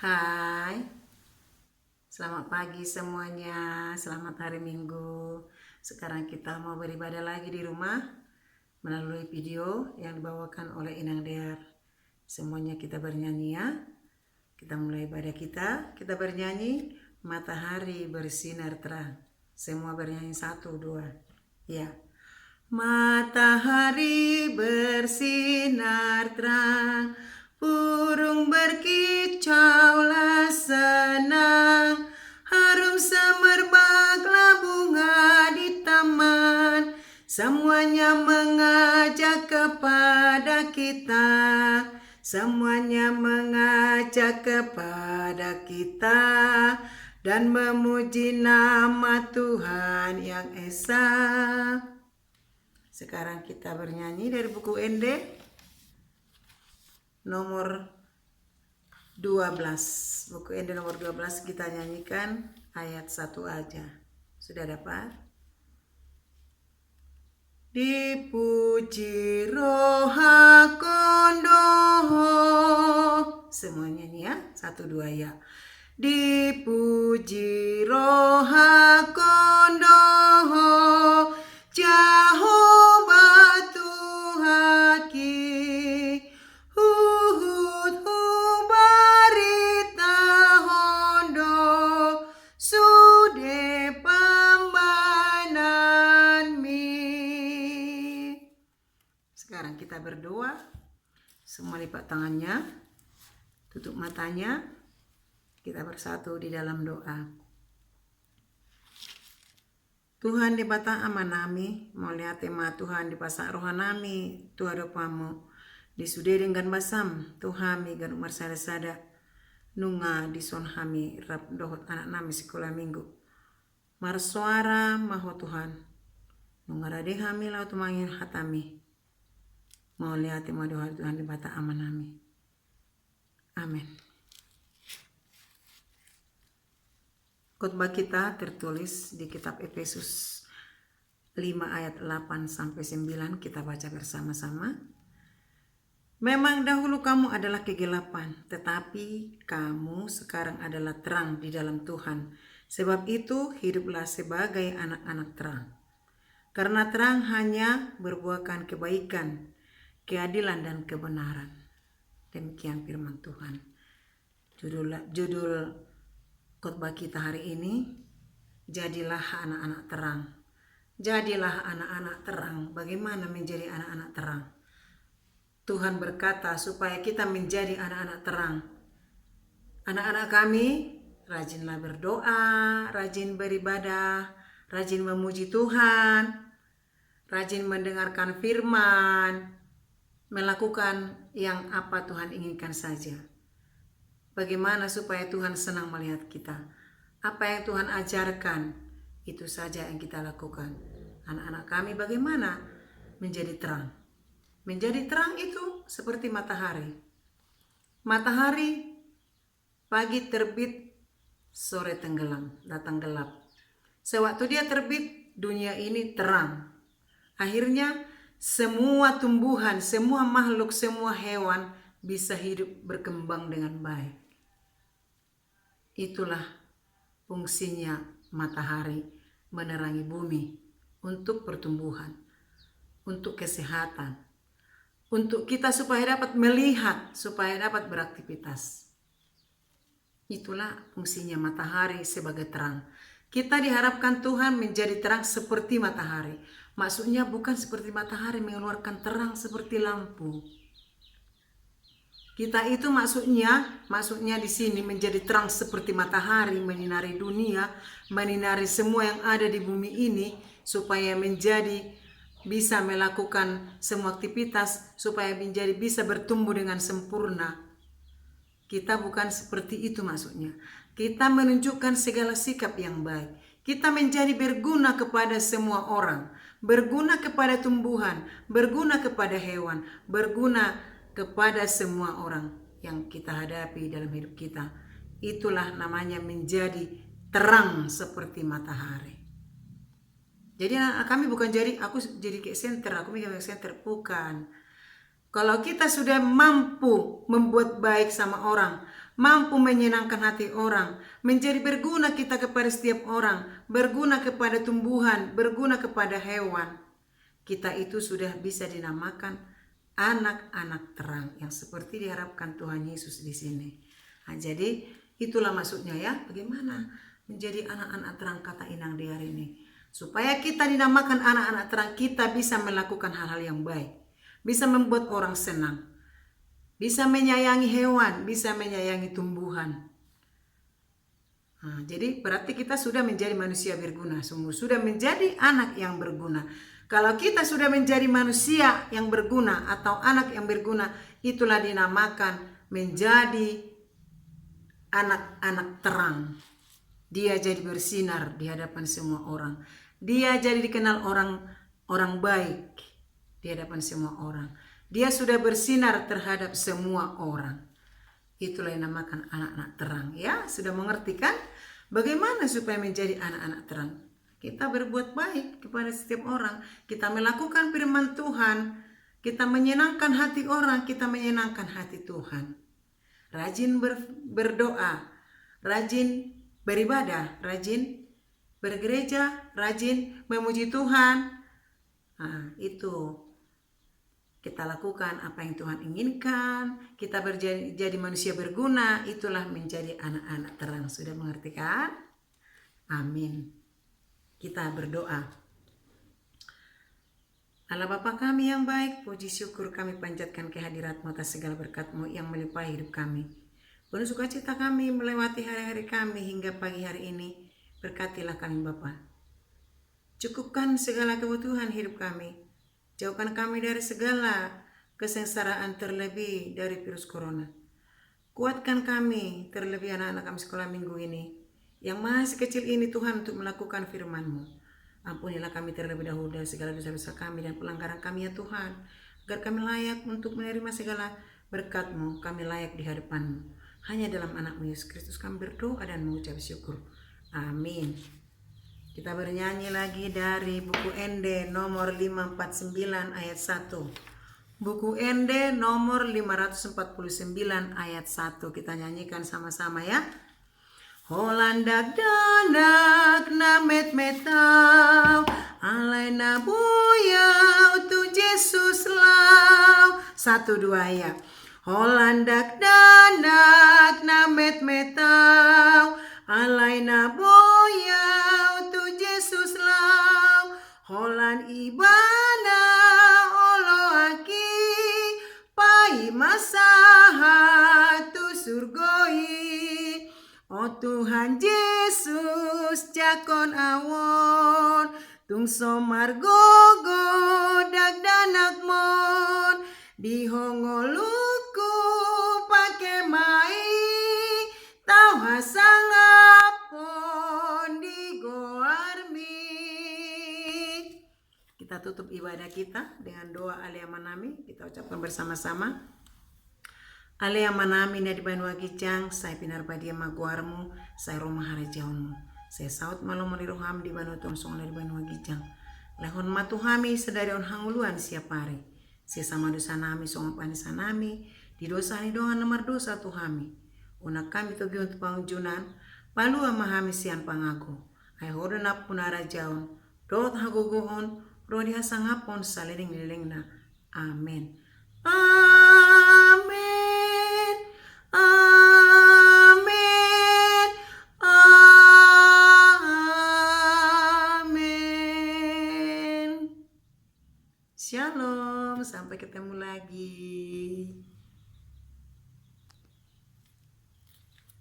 Hai, selamat pagi semuanya, selamat hari Minggu. Sekarang kita mau beribadah lagi di rumah melalui video yang dibawakan oleh Inang Dear. Semuanya kita bernyanyi ya. Kita mulai ibadah kita bernyanyi matahari bersinar terang. Semua bernyanyi 1, 2, ya. Matahari bersinar terang, burung berkicaulah senang, harum semerbaklah bunga di taman, semuanya mengajak kepada kita, semuanya mengajak kepada kita, dan memuji nama Tuhan yang Esa. Sekarang kita bernyanyi dari buku ND nomor 12. Buku ND nomor 12 kita nyanyikan ayat 1 aja. Sudah dapat? Dipuji roha kondoho. Semuanya nih ya, 1, 2 ya. Dipuji roha kondoho, Jehovah Tuhan ki, huhut hubarita hondo, sude pembainan mi. Sekarang kita berdoa. Semua lipat tangannya, tutup matanya. Kita bersatu di dalam doa. Tuhan di bata amanami, mau lihat tema Tuhan di pasak rohanami, Tuhan dopamu, di sude dengan basam, Tuhami gan umar sada nunga di son hami, rap dohot anak nami sekolah minggu. Marsuara maho Tuhan, nunga rade hami lau tumangin hatami, mau lihat tema doa Tuhan di bata amanami. Amin. Khotbah kita tertulis di kitab Efesus 5 ayat 8-9, kita baca bersama-sama. Memang dahulu kamu adalah kegelapan, tetapi kamu sekarang adalah terang di dalam Tuhan. Sebab itu hiduplah sebagai anak-anak terang. Karena terang hanya berbuahkan kebaikan, keadilan dan kebenaran. Demikian firman Tuhan. Judul khotbah kita hari ini, jadilah anak-anak terang. Jadilah anak-anak terang. Bagaimana menjadi anak-anak terang? Tuhan berkata supaya kita menjadi anak-anak terang. Anak-anak kami, rajinlah berdoa, rajin beribadah, rajin memuji Tuhan, rajin mendengarkan firman, melakukan yang apa Tuhan inginkan saja. Bagaimana supaya Tuhan senang melihat kita? Apa yang Tuhan ajarkan, itu saja yang kita lakukan. Anak-anak kami bagaimana menjadi terang? Menjadi terang itu seperti matahari. Matahari pagi terbit, sore tenggelam, datang gelap. Sewaktu dia terbit, dunia ini terang. Akhirnya semua tumbuhan, semua makhluk, semua hewan bisa hidup berkembang dengan baik. Itulah fungsinya matahari, menerangi bumi untuk pertumbuhan, untuk kesehatan, untuk kita supaya dapat melihat, supaya dapat beraktivitas. Itulah fungsinya matahari sebagai terang. Kita diharapkan Tuhan menjadi terang seperti matahari. Maksudnya bukan seperti matahari mengeluarkan terang seperti lampu. Kita itu maksudnya di sini menjadi terang seperti matahari, menyinari dunia, menyinari semua yang ada di bumi ini, supaya menjadi bisa melakukan semua aktivitas, supaya menjadi bisa bertumbuh dengan sempurna. Kita bukan seperti itu maksudnya. Kita menunjukkan segala sikap yang baik. Kita menjadi berguna kepada semua orang, berguna kepada tumbuhan, berguna kepada hewan, berguna kepada semua orang yang kita hadapi dalam hidup kita. Itulah namanya menjadi terang seperti matahari. Jadi kami bukan aku jadi kayak center, aku mikir kayak center, bukan. Kalau kita sudah mampu membuat baik sama orang, mampu menyenangkan hati orang, menjadi berguna kita kepada setiap orang, berguna kepada tumbuhan, berguna kepada hewan. Kita itu sudah bisa dinamakan anak-anak terang yang seperti diharapkan Tuhan Yesus di sini. Nah, jadi itulah maksudnya ya, bagaimana menjadi anak-anak terang kata Inang di hari ini. Supaya kita dinamakan anak-anak terang, kita bisa melakukan hal-hal yang baik, bisa membuat orang senang, bisa menyayangi hewan, bisa menyayangi tumbuhan. Nah, jadi berarti kita sudah menjadi manusia berguna, sungguh sudah menjadi anak yang berguna. Kalau kita sudah menjadi manusia yang berguna atau anak yang berguna, itulah dinamakan menjadi anak-anak terang. Dia jadi bersinar di hadapan semua orang. Dia jadi dikenal orang baik di hadapan semua orang. Dia sudah bersinar terhadap semua orang. Itulah yang dinamakan anak-anak terang. Ya, sudah mengerti kan? Bagaimana supaya menjadi anak-anak terang? Kita berbuat baik kepada setiap orang. Kita melakukan firman Tuhan. Kita menyenangkan hati orang. Kita menyenangkan hati Tuhan. Rajin berdoa. Rajin beribadah. Rajin bergereja. Rajin memuji Tuhan. Nah, itu. Kita lakukan apa yang Tuhan inginkan. Kita jadi manusia berguna. Itulah menjadi anak-anak terang. Sudah mengerti kan? Amin. Kita berdoa. Allah Bapa kami yang baik, puji syukur kami panjatkan kehadirat-Mu atas segala berkat-Mu yang melimpahi hidup kami. Penuh sukacita kami melewati hari-hari kami hingga pagi hari ini. Berkatilah kami Bapa. Cukupkan segala kebutuhan hidup kami. Jauhkan kami dari segala kesengsaraan terlebih dari virus corona. Kuatkan kami, terlebih anak-anak kami sekolah minggu ini, yang masih kecil ini Tuhan untuk melakukan firman-Mu. Ampunilah kami terlebih dahulu dari segala dosa-dosa kami dan pelanggaran kami ya Tuhan. Agar kami layak untuk menerima segala berkat-Mu, kami layak di hadapan-Mu. Hanya dalam anak-Mu Yesus Kristus kami berdoa dan mengucap syukur. Amin. Kita bernyanyi lagi dari buku ND nomor 549 ayat 1. Buku ND nomor 549 ayat 1. Kita nyanyikan sama-sama ya. Holandak danak na met-metau, alai na buyau tu Jesus lau. 1, 2 ya. Holandak danak na met-metau, alai na buyau tu Jesus lau. Holan ibana olo aki, pai masaha tu surgoi. Oh Tuhan Yesus jakon awon, tung somar gogo dak danak mon, dihongoluku pake mai, tau hasangapon di goarmi. Kita tutup ibadah kita dengan doa Alea Manami. Kita ucapkan bersama-sama. Alea Manami na di Banua Gijang, saya pinar badia maguarmu, saya Roma harajaunmu. Saya saut malam meliroham di Banua Tonsong na di Banua Gijang. Lehon matuhami sedari on hanguluan siapari. Saya sama dosa nami songa panisa nami, di dosa ni doa nomor dosa tuhami. Unak kami togi untuk pangjunan, palua mahami sian pangaku. Ay hodon na punara jaun, dot haguguhon, rodi hasangapon saliling-liling na. Amin. Amin. Amin. Amin. Shalom, sampai ketemu lagi.